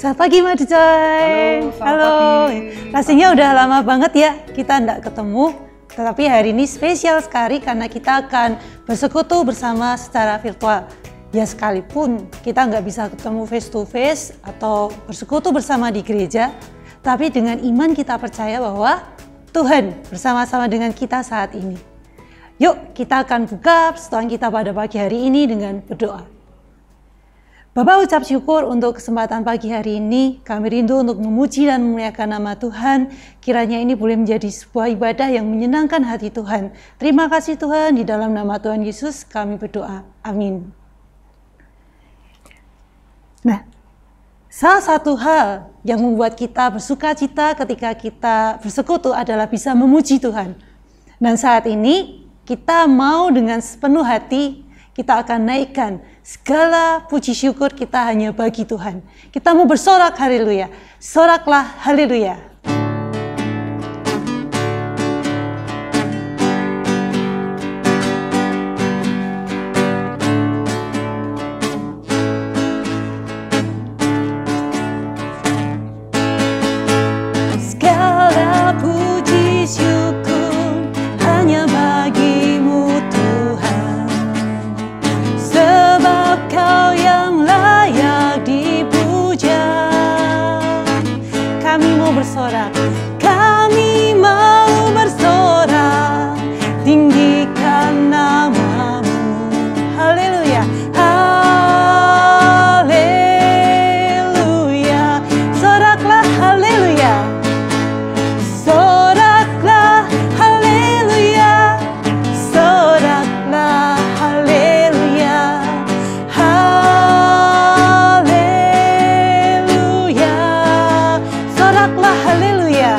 Selamat pagi Madu Coy. Halo, pagi. Rasanya udah lama banget ya kita nggak ketemu. Tetapi hari ini spesial sekali karena kita akan bersekutu bersama secara virtual. Ya sekalipun kita nggak bisa ketemu face to face atau bersekutu bersama di gereja, tapi dengan iman kita percaya bahwa Tuhan bersama-sama dengan kita saat ini. Yuk kita akan buka persekutuan kita pada pagi hari ini dengan berdoa. Bapak ucap syukur untuk kesempatan pagi hari ini. Kami rindu untuk memuji dan memuliakan nama Tuhan. Kiranya ini boleh menjadi sebuah ibadah yang menyenangkan hati Tuhan. Terima kasih Tuhan, di dalam nama Tuhan Yesus kami berdoa. Amin. Nah, salah satu hal yang membuat kita bersuka cita ketika kita bersekutu adalah bisa memuji Tuhan. Dan saat ini kita mau dengan sepenuh hati kita akan naikkan segala puji syukur kita hanya bagi Tuhan. Kita mau bersorak haleluya. Soraklah haleluya. Segala puji syukur hanya bagimu Tuhan. Sebab Kau yang layak dipuja. Kami mau bersorak, kami mau bersorak, tinggikan namamu. Haleluya, haleluya. Soraklah haleluya, soraklah haleluya, soraklah haleluya, haleluya. Soraklah haleluya,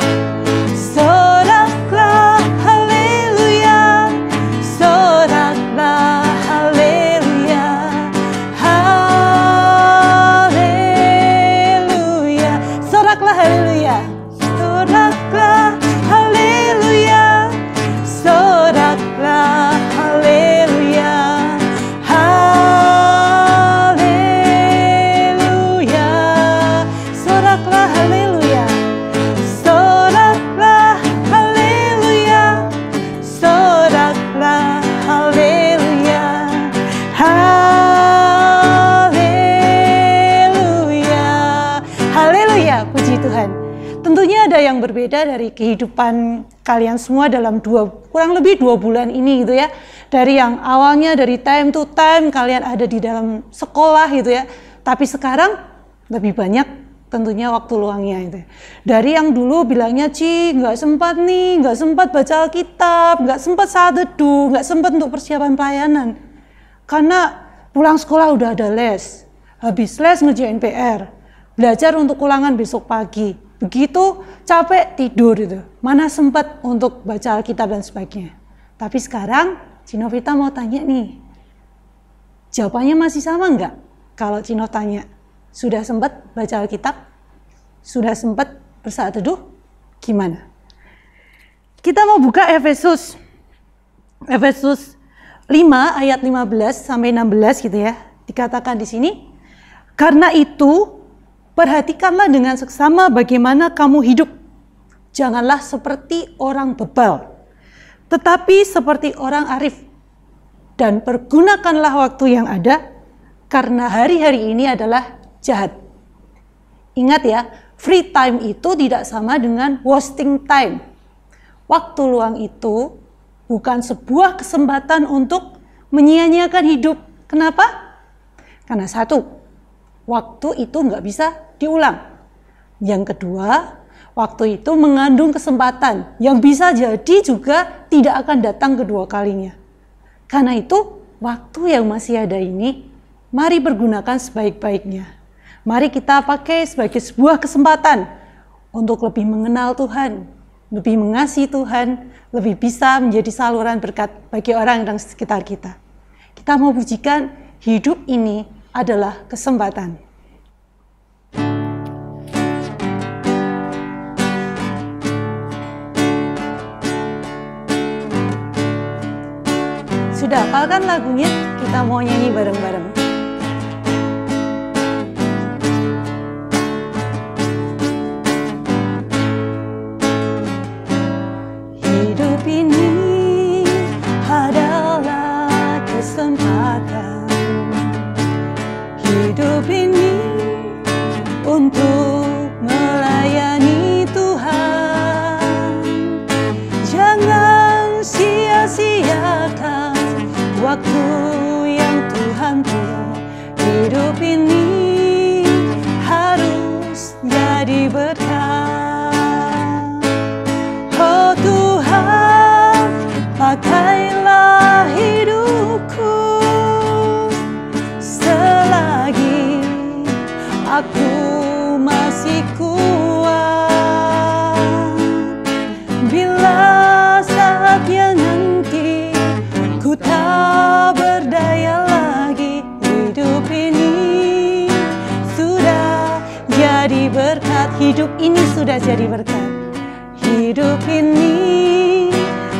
soraklah haleluya, soraklah haleluya, haleluya. Soraklah haleluya, soraklah haleluya, soraklah haleluya, haleluya. Soraklah haleluya, soraklah haleluya, soraklah haleluya, haleluya. Haleluya, puji Tuhan. Tentunya ada yang berbeda dari kehidupan kalian semua dalam kurang lebih 2 bulan ini gitu ya. Dari yang awalnya dari time to time kalian ada di dalam sekolah gitu ya. Tapi sekarang lebih banyak tentunya waktu luangnya itu. Dari yang dulu bilangnya nggak sempat nih, nggak sempat baca Alkitab, nggak sempat saat teduh, nggak sempat untuk persiapan pelayanan. Karena pulang sekolah udah ada les, habis les ngerjain PR, belajar untuk ulangan besok pagi. Begitu capek tidur itu, mana sempat untuk baca Alkitab dan sebagainya. Tapi sekarang Cinovita mau tanya nih, jawabannya masih sama nggak? Kalau Cino tanya, sudah sempat baca Alkitab? Sudah sempat bersaat teduh? Gimana? Kita mau buka Efesus 5 ayat 15 sampai 16 gitu ya. Dikatakan di sini, karena itu perhatikanlah dengan seksama bagaimana kamu hidup. Janganlah seperti orang bebal, tetapi seperti orang arif. Dan pergunakanlah waktu yang ada, karena hari-hari ini adalah jahat. Ingat ya, free time itu tidak sama dengan wasting time. Waktu luang itu bukan sebuah kesempatan untuk menyia-nyiakan hidup. Kenapa? Karena satu, waktu itu nggak bisa diulang. Yang kedua, waktu itu mengandung kesempatan yang bisa jadi juga tidak akan datang kedua kalinya. Karena itu, waktu yang masih ada ini, mari pergunakan sebaik-baiknya. Mari kita pakai sebagai sebuah kesempatan untuk lebih mengenal Tuhan, lebih mengasihi Tuhan, lebih bisa menjadi saluran berkat bagi orang yang sekitar kita. Kita mau pujikan hidup ini adalah kesempatan. Sudah hafalkan lagunya? Kita mau nyanyi bareng-bareng. kesempatan hidup ini untuk melayani Tuhan. Jangan sia-siakan waktu yang Tuhan beri. Hidup ini harus jadi berkat. Oh Tuhan, pakailah hidupku selagi aku masih kuat. Bila saatnya nanti ku tak berdaya lagi, hidup ini sudah jadi berkat. Hidup ini sudah jadi berkat. Hidup ini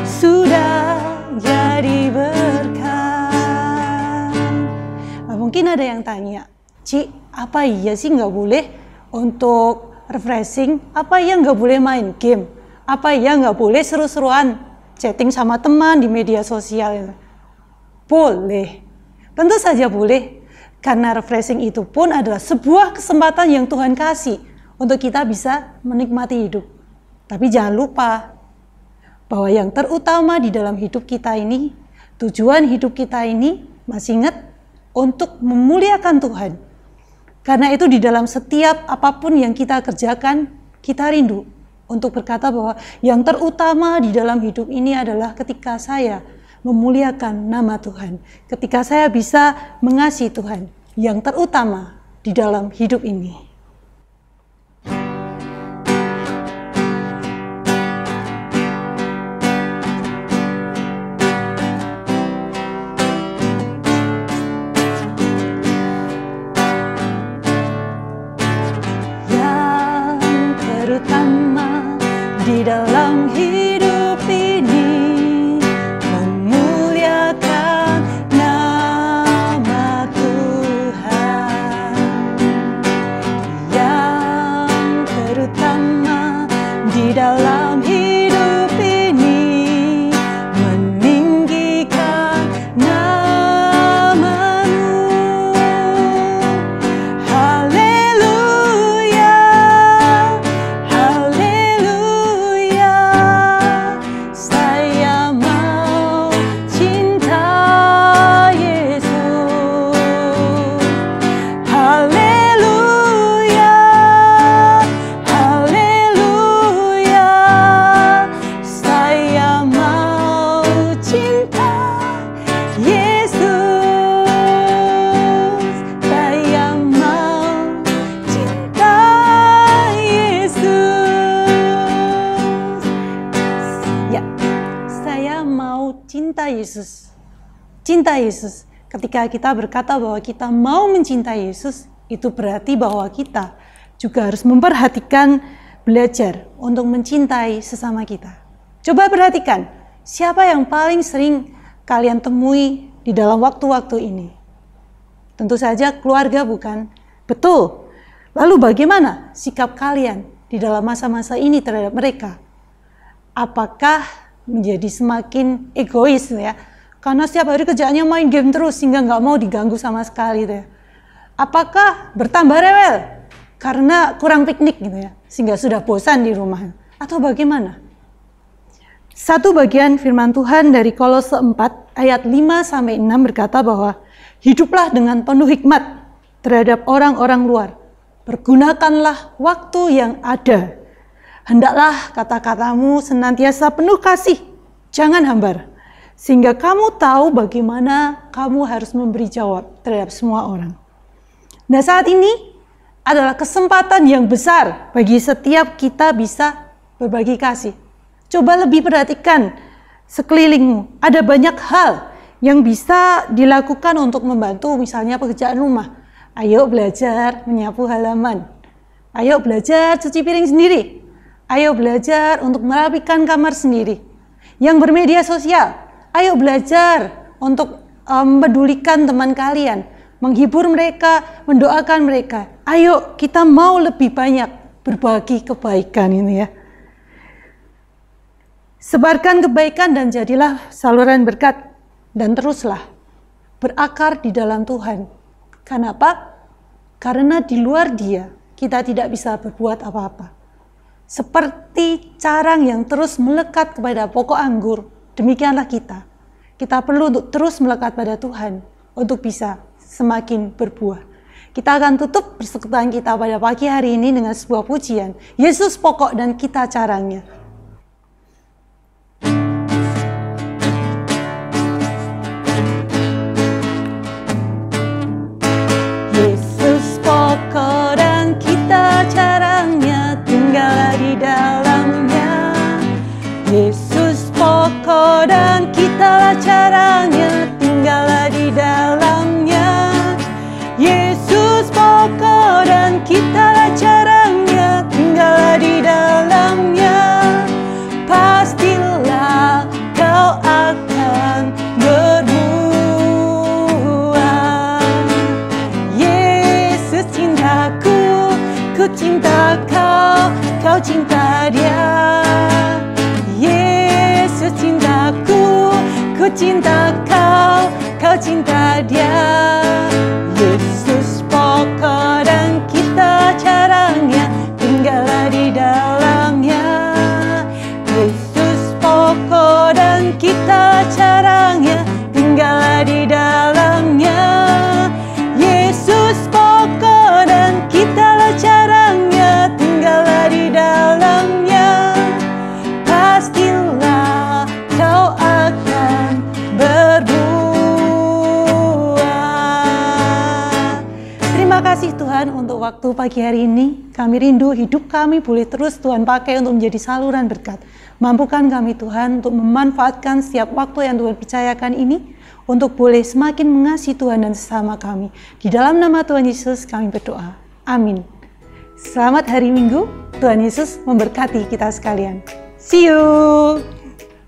sudah jadi berkat. Nah, mungkin ada yang tanya, Ci, apa iya sih nggak boleh untuk refreshing? Apa iya nggak boleh main game? Apa iya nggak boleh seru-seruan chatting sama teman di media sosial? Boleh, tentu saja boleh. Karena refreshing itu pun adalah sebuah kesempatan yang Tuhan kasih untuk kita bisa menikmati hidup. Tapi jangan lupa bahwa yang terutama di dalam hidup kita ini, tujuan hidup kita ini, masih ingat, untuk memuliakan Tuhan. Karena itu di dalam setiap apapun yang kita kerjakan, kita rindu untuk berkata bahwa yang terutama di dalam hidup ini adalah ketika saya memuliakan nama Tuhan. Ketika saya bisa mengasihi Tuhan, yang terutama di dalam hidup ini. Di dalam hidup ini memuliakan nama Tuhan. Yang terutama di dalam hidup ini meninggikan nama-Mu. Haleluya. Yesus. Cinta Yesus. Ketika kita berkata bahwa kita mau mencintai Yesus, itu berarti bahwa kita juga harus memperhatikan, belajar untuk mencintai sesama kita. Coba perhatikan, siapa yang paling sering kalian temui di dalam waktu-waktu ini? Tentu saja keluarga, bukan? Betul. Lalu bagaimana sikap kalian di dalam masa-masa ini terhadap mereka? Apakah menjadi semakin egois ya? Karena setiap hari kerjaannya main game terus sehingga nggak mau diganggu sama sekali ya. Apakah bertambah rewel karena kurang piknik gitu ya, sehingga sudah bosan di rumah? Atau bagaimana? Satu bagian firman Tuhan dari Kolose 4 ayat 5-6 berkata bahwa hiduplah dengan penuh hikmat terhadap orang-orang luar. Pergunakanlah waktu yang ada. Hendaklah kata-katamu senantiasa penuh kasih, jangan hambar. Sehingga kamu tahu bagaimana kamu harus memberi jawab terhadap semua orang. Nah, saat ini adalah kesempatan yang besar bagi setiap kita bisa berbagi kasih. Coba lebih perhatikan sekelilingmu. Ada banyak hal yang bisa dilakukan untuk membantu, misalnya pekerjaan rumah. Ayo belajar menyapu halaman. Ayo belajar cuci piring sendiri. Ayo belajar untuk merapikan kamar sendiri. Yang bermedia sosial, ayo belajar untuk mempedulikan teman kalian, menghibur mereka, mendoakan mereka. Ayo kita mau lebih banyak berbagi kebaikan ini ya. Sebarkan kebaikan dan jadilah saluran berkat. Dan teruslah berakar di dalam Tuhan. Kenapa? Karena di luar Dia, kita tidak bisa berbuat apa-apa. Seperti carang yang terus melekat kepada pokok anggur, demikianlah kita. Kita perlu untuk terus melekat pada Tuhan, untuk bisa semakin berbuah. Kita akan tutup persekutuan kita pada pagi hari ini dengan sebuah pujian. Yesus pokok dan kita carangnya. Yesus pokok dan kita carangnya, tinggallah di dalamnya. Yesus pokok dan kita carangnya, tinggallah di dalamnya. Yesus pokok dan kita carangnya, tinggallah di dalamnya. Pastilah kau akan berbuah. Yesus cintaku, ku cinta kau, kau cinta Dia. Yesus cintaku, ku cinta kau, kau cinta Dia. Yesus pokok dan kita carangnya, tinggallah di dalamnya. Yesus pokok dan kita carangnya, tinggallah di dalamnya. Yesus pokok dan kita carangnya, tinggallah di dalamnya. Pastilah kau akan berbuah. Terima kasih Tuhan untuk waktu pagi hari ini. Kami rindu hidup kami boleh terus Tuhan pakai untuk menjadi saluran berkat. Mampukan kami Tuhan untuk memanfaatkan setiap waktu yang Tuhan percayakan ini untuk boleh semakin mengasihi Tuhan dan sesama kami. Di dalam nama Tuhan Yesus kami berdoa. Amin. Selamat hari Minggu. Tuhan Yesus memberkati kita sekalian. See you.